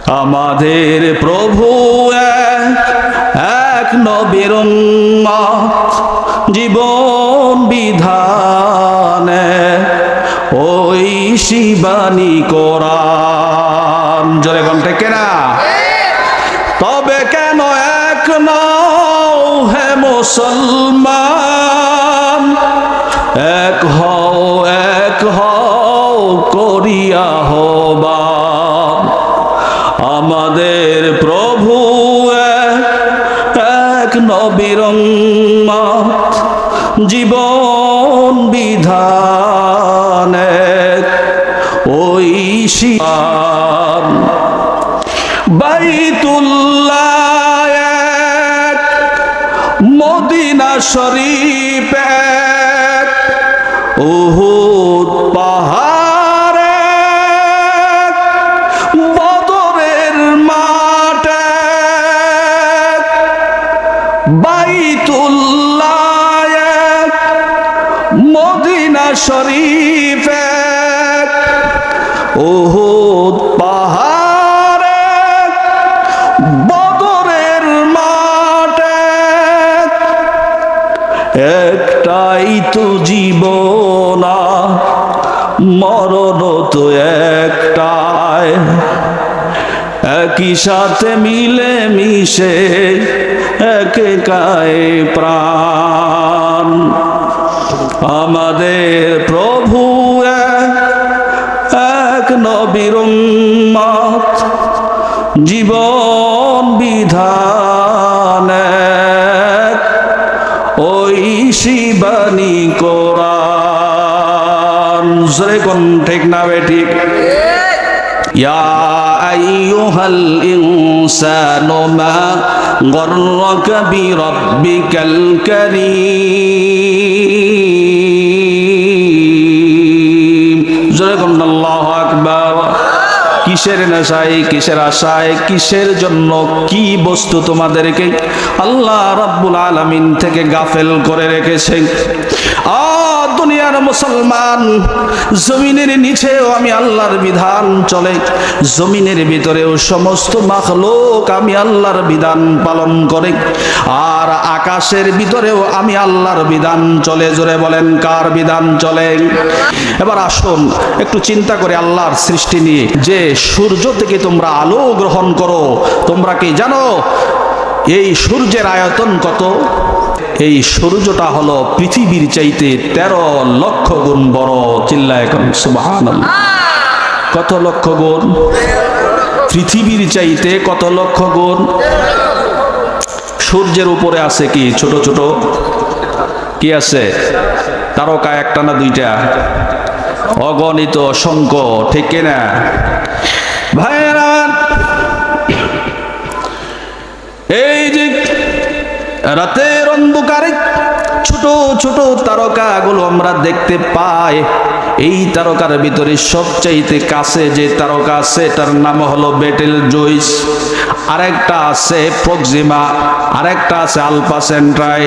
আমাদের প্রভু এক নবীর উম্মত, জীবন বিধানে ওই শিবানী কোরআন। জোরে বলতে কেনা? তবে কেন এক নও হে মুসলমান, এক হও করিয়া আহ্বান। আমাদের প্রভু এক নবীর উম্মত, জীবন বিধানে ওই শিবান। বাইতুল্লাহ এক, মদিনা শরীফ এক, উহুদ পাহাড় এক, বদরের মাঠ এক। বাইতুল্লাহ এক, মদিনা শরীফ এক, উহুদ পাহাড় এক, বদরের মাঠ এক। একটাই তো জীবন, মরণ তো একটাই, একই সাথে মিলে মিশে একাই প্রাণ। আমাদের প্রভু এক নবীর উম্মত, জীবন বিধানে ওই শিবানী কোরআন। জোরে কোন ঠিক না বেঠিক? ইয়া আইয়ুহাল ইনসানু মা গররাকা বিরাব্বিকাল কারীম। জোরে কোন আল্লাহু আকবার। কিসের নেশায়, কিসের আশায়, কিসের জন্য, কি বস্তু তোমাদেরকে আল্লাহ রাব্বুল আলামিন থেকে গাফেল করে রেখেছে? দুনিয়ার মুসলমান, জমিনের নিচেও আমি আল্লাহর বিধান চলে, জমিনের ভিতরেও সমস্ত মাখলুক আমি আল্লাহর বিধান পালন করে, আর আকাশের ভিতরেও আমি আল্লাহর বিধান চলে। জোরে বলেন, কার বিধান চলে? এবার আসুন একটু চিন্তা করে আল্লাহর সৃষ্টি নিয়ে। যে সূর্য থেকে তোমরা আলো গ্রহণ করো, তোমরা কি জানো এই সূর্যের আয়তন কত? এই সূর্যটা হলো পৃথিবীর চাইতে 13 লক্ষ গুণ বড়। চিল্লায় এখন সুবহানাল্লাহ। কত লক্ষ গুণ? পৃথিবীর চাইতে কত লক্ষ গুণ? সূর্যের উপরে আছে কি ছোট ছোট কি আছে? তারকা একটা না দুইটা? অগণিত, অসংখ্য, ঠিক কিনা ভাইয়েরা? এই যে রাতের অন্ধকারে ছোট ছোট তারকাগুলো আমরা দেখতে পাই, এই তারকার ভিতরে সবচাইতে কাছে যে তারকা আছে তার নাম হলো বেটেলজুইস, আরেকটা আছে প্রক্সিমা, আরেকটা আছে আলফা সেন্ট্রাই।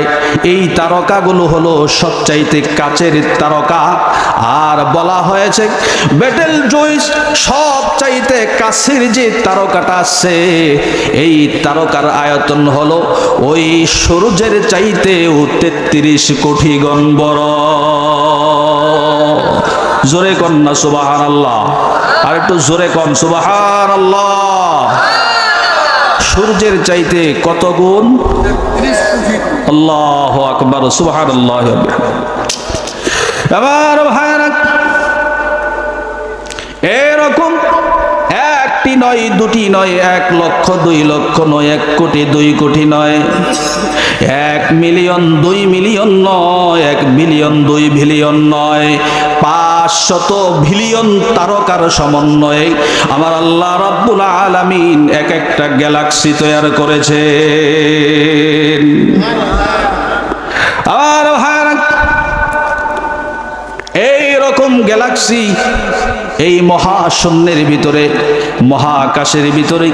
এই তারকাগুলো হলো সবচাইতে কাছের তারকা। আর বলা হয়েছে বেটেলজুইস সবচাইতে কাছের যে তারকাটা আছে, এই তারকার আয়তন হলো ওই সূর্যের চাইতেও 33 কোটি গুণ বড়। জোরে কন না সুবহানাল্লাহ। আর একটু জোরে কন সুবহানাল্লাহ। সূর্যের চাইতে কত গুণ? আল্লাহু আকবার, সুবহানাল্লাহ। আমার ভাইরা, এরকম একটি নয়, দুটি নয়, 1 লক্ষ, 2 লক্ষ নয়, 1 কোটি, 2 কোটি নয়, 1 মিলিয়ন, 2 মিলিয়ন নয়, 1 বিলিয়ন, 2 বিলিয়ন নয়, 500 বিলিয়ন তারকার সমন্বয়ে আমার আল্লাহ রাব্বুল আলামিন এক একটা গ্যালাক্সি তৈরি করেছেন। আর ভাইরা, এই রকম গ্যালাক্সি এই মহাশূন্যের ভিতরে, মহাকাশের ভিতরে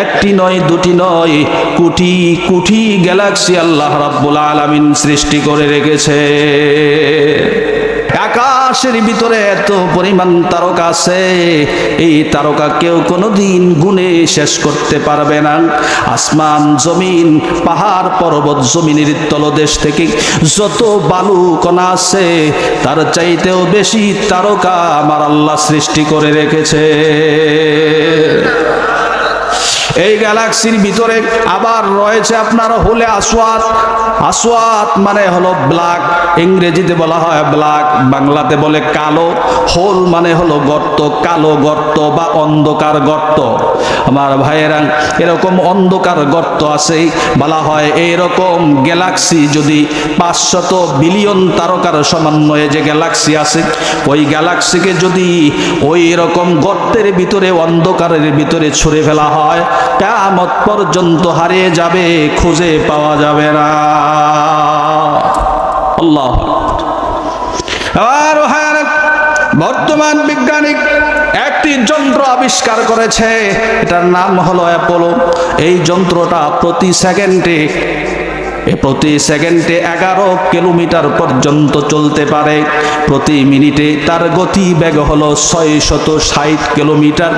একটি নয়, দুটি নয়, কোটি কোটি গ্যালাক্সি আল্লাহ রাব্বুল আলামিন সৃষ্টি করে রেখেছে। আকাশের ভিতরে এত পরিমাণ তারকা আছে, এই তারকা কেউ কোনোদিন গুণে শেষ করতে পারবে না। আসমান জমিন পাহাড় পর্বত জমিনের তলদেশ থেকে যত বালু কণা আছে তার চাইতেও বেশি তারকা আমার আল্লাহ সৃষ্টি করে রেখেছে। এই গ্যালাক্সির ভিতরে আবার রয়েছে আপনার হোলে আসওয়াত। আসওয়াত মানে হলো ব্ল্যাক, ইংরেজিতে বলা হয় ব্ল্যাক, বাংলাতে বলে কালো। হোল মানে হলো গর্ত, কালো গর্ত বা অন্ধকার গর্ত। আমার ভাইয়েরা, এরকম অন্ধকার গর্ত আছে। বলা হয় এইরকম গ্যালাক্সি যদি 500 বিলিয়ন তারকার সমন্বয়ে যে গ্যালাক্সি আছে, ওই গ্যালাক্সিকে যদি ওই রকম গর্তের ভিতরে অন্ধকারের ভিতরে ছুঁড়ে ফেলা হয়, কিয়ামত পর্যন্ত হারিয়ে যাবে, খুঁজে পাওয়া যাবে না। আল্লাহ। আর বর্তমান বিজ্ঞানিক একটি যন্ত্র আবিষ্কার করেছে, এটার নাম হলো অ্যাপোলো। এই যন্ত্রটা প্রতি সেকেন্ডে 11 কিলোমিটার পর্যন্ত চলতে পারে। প্রতি মিনিটে তার গতি বেগ হলো 660 কিলোমিটার,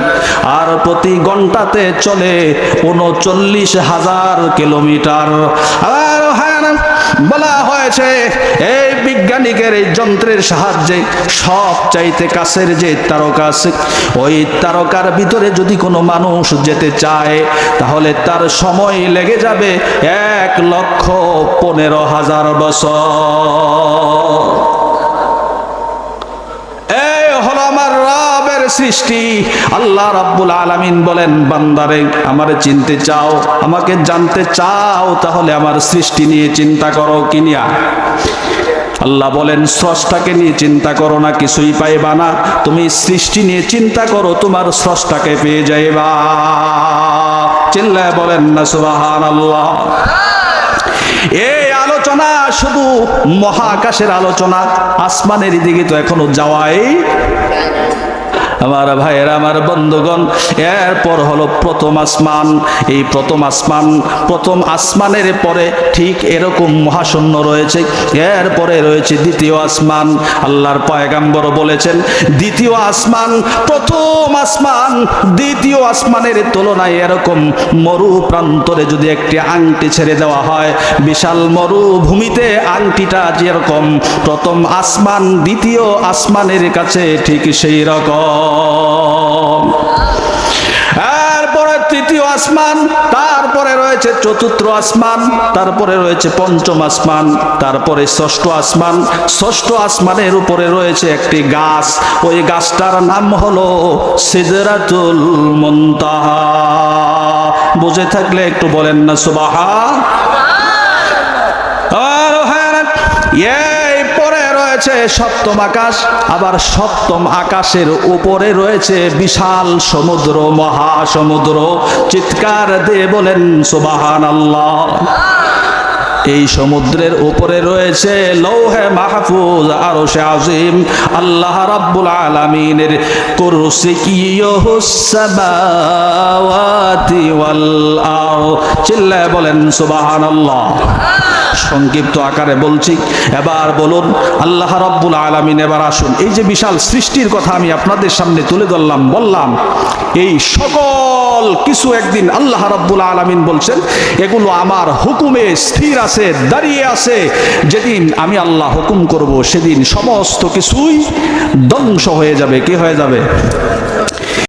আর প্রতি ঘন্টাতে চলে 39,000 কিলোমিটার। আর বলা হয়েছে এই বিজ্ঞানিকের এই যন্ত্রের সাহায্যে সব চাইতে কাছের যে তারকা আছে, ওই তারকার ভিতরে যদি কোনো মানুষ যেতে চায় তাহলে তার সময় লেগে যাবে 1,15,000 বছর। এই হলো আমার রবের সৃষ্টি। আল্লাহ রাব্বুল আলামিন বলেন, বান্দারে আমারে চিনতে চাও, আমাকে জানতে চাও, তাহলে আমার সৃষ্টি নিয়ে চিন্তা করো। কি নিয়া? আল্লাহ বলেন, স্রষ্টাকে নিয়ে চিন্তা করো না, কিছুই পাইবা না। তুমি সৃষ্টি নিয়ে চিন্তা করো, তোমার স্রষ্টাকে পেয়ে যাইবা। চিল্লায় বলেন না সুবহানাল্লাহ। এই আলোচনা শুধু মহাকাশের আলোচনা, আসমানের দিকে তো এখনো যাওয়াই। আমার ভাইয়েরা, আমার বন্ধুগণ, এরপর হলো প্রথম আসমান। এই প্রথম আসমানের পরে ঠিক এরকম মহাশূন্য রয়েছে। এরপরে রয়েছে দ্বিতীয় আসমান। আল্লাহর পয়গাম্বর বলেছেন, দ্বিতীয় আসমান প্রথম আসমান দ্বিতীয় আসমানের তুলনায় এরকম মরু প্রান্তরে যদি একটি আংটি ছেড়ে দেওয়া হয়, বিশাল মরুভূমিতে আংটিটা যেরকম, প্রথম আসমান দ্বিতীয় আসমানের কাছে ঠিক সেই রকম। এরপরে তৃতীয় আসমান, তারপরে রয়েছে চতুর্থ আসমান, তারপরে রয়েছে পঞ্চম আসমান, তারপরে ষষ্ঠ আসমান। ষষ্ঠ আসমানের উপরে রয়েছে একটি গাছ, ওই গাছটার নাম হলো সিদরাতুল মুনতাহা। বুঝে থাকলে একটু বলেন না সুবহানাল্লাহ। পরে রয়েছে সপ্তম আকাশ, আবার সপ্তম আকাশের উপরে রয়েছে বিশাল সমুদ্র, মহাসমুদ্র। চিৎকার দিয়ে বলেন সুবহানাল্লাহ। এই সমুদ্রের উপরে রয়েছে লৌহে মাহফুজ, আরশে আজিম। আল্লাহ রাব্বুল আলামিনের কুরসিয়্যুহুস সামাওয়াতি ওয়াল আরদ। চিল্লায় বলেন সুবহানাল্লাহ। সংক্ষিপ্ত আকারে বলছি, এবার বলুন আল্লাহ রাব্বুল আলামিন। এবার আসুন, এই যে বিশাল সৃষ্টির কথা আমি আপনাদের সামনে তুলে ধরলাম, বললাম এই সকল কিছু একদিন আল্লাহ রাব্বুল আলামিন বলছেন এগুলো আমার হুকুমে স্থির আছে, দাঁড়িয়ে আছে। যেদিন আমি আল্লাহ হুকুম করব সেদিন সমস্ত কিছুই ধ্বংস হয়ে যাবে। কি হয়ে যাবে?